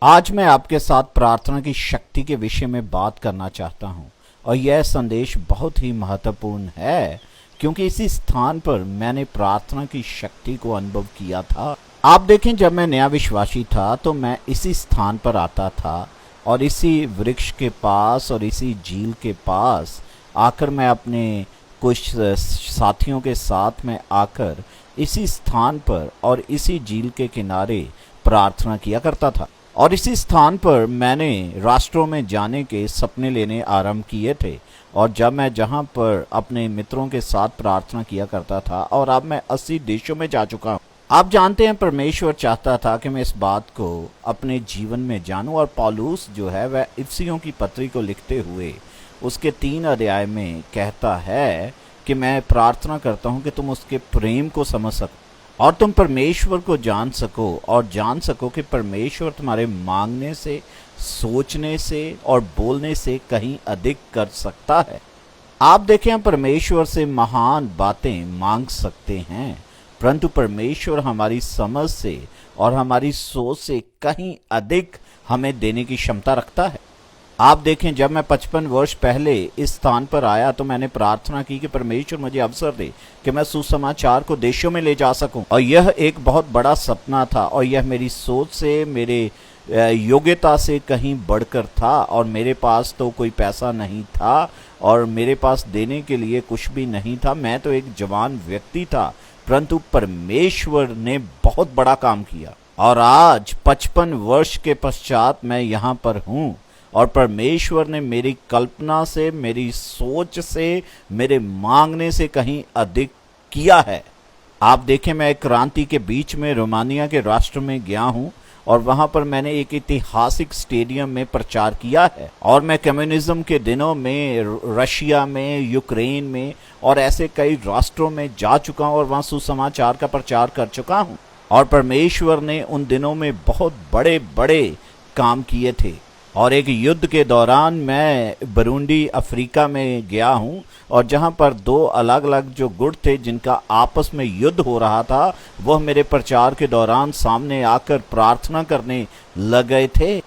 आज मैं आपके साथ प्रार्थना की शक्ति के विषय में बात करना चाहता हूं और यह संदेश बहुत ही महत्वपूर्ण है क्योंकि इसी स्थान पर मैंने प्रार्थना की शक्ति को अनुभव किया था। आप देखें, जब मैं नया विश्वासी था तो मैं इसी स्थान पर आता था और इसी वृक्ष के पास और इसी झील के पास आकर मैं अपने कुछ साथियों के साथ में आकर इसी स्थान पर और इसी झील के किनारे प्रार्थना किया करता था। और इसी स्थान पर मैंने राष्ट्रों में जाने के सपने लेने आरंभ किए थे और जब मैं जहां पर अपने मित्रों के साथ प्रार्थना किया करता था और अब मैं 80 देशों में जा चुका हूं। आप जानते हैं, परमेश्वर चाहता था कि मैं इस बात को अपने जीवन में जानूं और पौलुस जो है वह इफिसियों की पत्री को लिखते हुए उसके 3 अध्याय में कहता है कि मैं प्रार्थना करता हूं कि तुम उसके प्रेम को समझ सको और तुम परमेश्वर को जान सको और जान सको कि परमेश्वर तुम्हारे मांगने से, सोचने से और बोलने से कहीं अधिक कर सकता है। आप देखें, हम परमेश्वर से महान बातें मांग सकते हैं, परंतु परमेश्वर हमारी समझ से और हमारी सोच से कहीं अधिक हमें देने की क्षमता रखता है। आप देखें, जब मैं 55 वर्ष पहले इस स्थान पर आया तो मैंने प्रार्थना की कि परमेश्वर मुझे अवसर दे कि मैं सुसमाचार को देशों में ले जा सकूं। और यह एक बहुत बड़ा सपना था और यह मेरी सोच से, मेरे योग्यता से कहीं बढ़कर था। और मेरे पास तो कोई पैसा नहीं था और मेरे पास देने के लिए कुछ भी नहीं था। मैं तो एक जवान व्यक्ति था, परंतु परमेश्वर ने बहुत बड़ा काम किया और आज 55 वर्ष के पश्चात मैं यहाँ पर हूँ और परमेश्वर ने मेरी कल्पना से, मेरी सोच से, मेरे मांगने से कहीं अधिक किया है। आप देखें, मैं एक क्रांति के बीच में रोमानिया के राष्ट्र में गया हूं और वहां पर मैंने एक ऐतिहासिक स्टेडियम में प्रचार किया है। और मैं कम्युनिज्म के दिनों में रशिया में, यूक्रेन में और ऐसे कई राष्ट्रों में जा चुका हूं और वहां सुसमाचार का प्रचार कर चुका हूं। और परमेश्वर ने उन दिनों में बहुत बड़े बड़े काम किए थे। और एक युद्ध के दौरान मैं बुरुंडी, अफ्रीका में गया हूं और जहां पर 2 अलग अलग जो गुट थे जिनका आपस में युद्ध हो रहा था, वह मेरे प्रचार के दौरान सामने आकर प्रार्थना करने लग गए थे।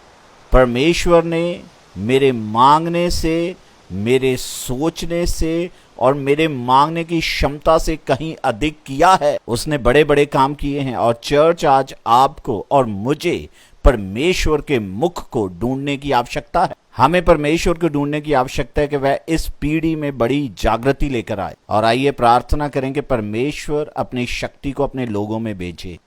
परमेश्वर ने मेरे मांगने से, मेरे सोचने से और मेरे मांगने की क्षमता से कहीं अधिक किया है। उसने बड़े बड़े काम किए हैं और चर्च आज आपको और मुझे परमेश्वर के मुख को ढूंढने की आवश्यकता है। हमें परमेश्वर को ढूंढने की आवश्यकता है कि वह इस पीढ़ी में बड़ी जागृति लेकर आए। और आइए प्रार्थना करें कि परमेश्वर अपनी शक्ति को अपने लोगों में भेजे।